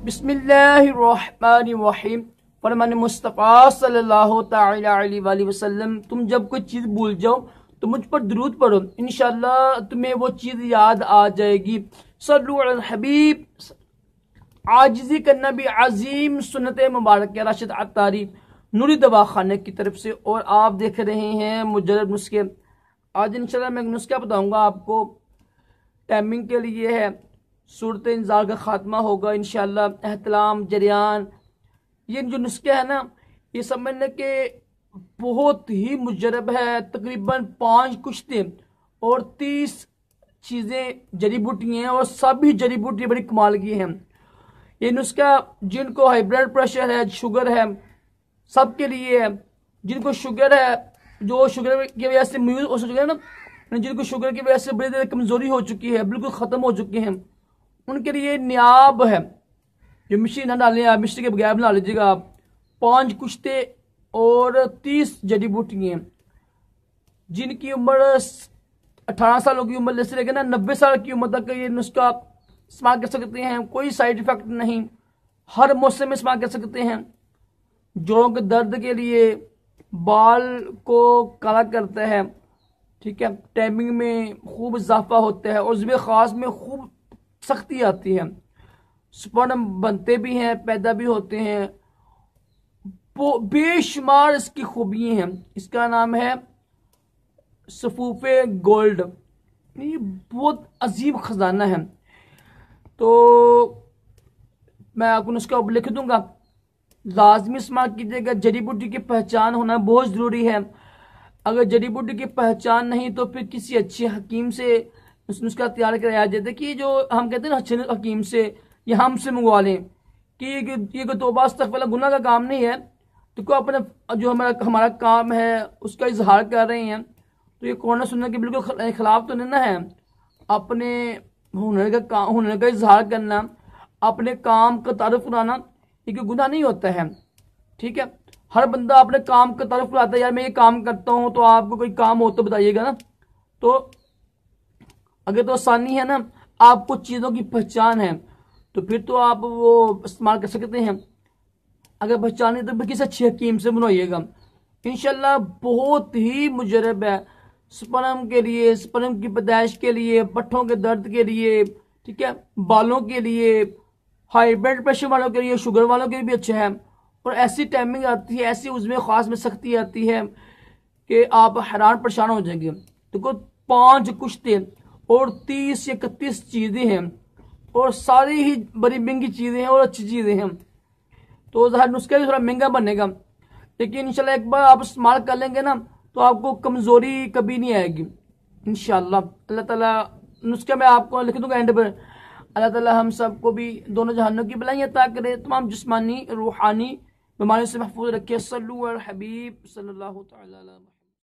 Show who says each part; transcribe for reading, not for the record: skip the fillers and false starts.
Speaker 1: बिस्मिल्लाहिर्रहमानिर्रहीम। फरमान मुस्तफ़ा सल्लल्लाहु तआला अलैहि वसल्लम, तुम जब कोई चीज़ भूल जाओ तो मुझ पर दुरूद पढ़ो, इंशाअल्लाह तुम्हें वो चीज़ याद आ जाएगी। सल्लु अलल हबीब। आजिज़ी करना भी अजीम सुन्नत मुबारक राशिद अत्तारी नूरी दवा खाने की तरफ से, और आप देख रहे हैं मुजर्रब नुस्खे। आज इंशाअल्लाह मैं एक नुस्खा बताऊंगा आपको, टाइमिंग के लिए है। सूरत इंजार का खात्मा होगा इंशाअल्लाह, एहतलाम जरियान। ये जो नुस्खे है ना, ये समझने के बहुत ही मुजरब है। तकरीबन 5 कुश्ते और 30 चीज़ें जड़ी बूटी हैं, और सभी जड़ी बूटी बड़ी कमाल की हैं। ये नुस्खा जिनको हाई ब्लड प्रेशर है, शुगर है, सबके लिए है। जिनको शुगर है, जो शुगर की वजह से म्यूज हो चुके हैं ना, जिनको शुगर की वजह से बड़ी देर कमजोरी हो चुकी है, बिल्कुल ख़त्म हो चुके हैं, उनके लिए नियाब है। जो मिश्री ना डालें आप, मिश्री के बगैर बना लीजिएगा आप। 5 कुश्ते और 30 जड़ी बूटियाँ। जिनकी उम्र 18 सालों की उम्र से लेकर ना 90 साल की उम्र तक ये नुस्खा इस्तेमाल कर सकते हैं। कोई साइड इफेक्ट नहीं, हर मौसम में इस्तेमाल कर सकते हैं। जोड़ों के दर्द के लिए, बाल को काला करता है, ठीक है, टाइमिंग में खूब इजाफा होता है, और उसमें ख़ास में खूब सख्ती आती है। स्पर्म बनते भी हैं, पैदा भी होते हैं। बेशुमार इसकी खूबियाँ हैं। इसका नाम है सफूफे गोल्ड। ये बहुत अजीब खजाना है। तो मैं आपको उसका लिख दूंगा, लाजमी इस्तेमाल कीजिएगा। जड़ी बूटी की पहचान होना बहुत ज़रूरी है। अगर जड़ी बूटी की पहचान नहीं तो फिर किसी अच्छे हकीम से नुस्खा तैयार कराया जाए। देखिए, जो हम कहते हैं ना अच्छे हकीम से, या हमसे मंगवा लें, कि ये कोई तौबा इस्तग़फ़ार गुनाह का काम नहीं है। तो को अपने जो हमारा काम है उसका इजहार कर रहे हैं, तो ये कुरान सुन्नत के बिल्कुल खिलाफ तो नहीं ना है। अपने हुनर का इजहार करना, अपने काम का तारुफ कराना, ये कोई गुनाह नहीं होता है, ठीक है। हर बंदा अपने काम का तारुफ कराता है, यार मैं ये काम करता हूँ, तो आपको कोई काम हो तो बताइएगा ना। तो अगर तो आसानी है ना, आपको चीज़ों की पहचान है, तो फिर तो आप वो इस्तेमाल कर सकते हैं। अगर पहचान नहीं तो फिर किसी अच्छे हकीम से बनवाइएगा। इंशाल्लाह बहुत ही मुजरब है स्पर्म के लिए, स्पर्म की पैदाइश के लिए, पट्ठों के दर्द के लिए, ठीक है, बालों के लिए, हाई ब्लड प्रेशर वालों के लिए, शुगर वालों के लिए भी अच्छा है। और ऐसी टाइमिंग आती है, ऐसी उसमें ख़ास में सख्ती आती है कि आप हैरान परेशान हो जाएंगे। देखो, 5 कुश्ते और 30 या 31 चीज़ें हैं, और सारी ही बड़ी महंगी चीज़ें हैं और अच्छी चीज़ें हैं। तो ज़ाहिर नुस्खा भी थोड़ा महंगा बनेगा, लेकिन इंशाल्लाह एक बार आप इस्तेमाल कर लेंगे ना, तो आपको कमज़ोरी कभी नहीं आएगी इंशाल्लाह। अल्लाह ताला नुस्खा मैं आपको लिख दूंगा एंड पर। अल्लाह ताला हम सबको भी दोनों जहानों की भलाई अता करे, तमाम जिस्मानी रूहानी बीमारियों से महफूज रखे। सल्लु अल हबीब सल्लल्लाहु तआला अलैहि वसल्लम।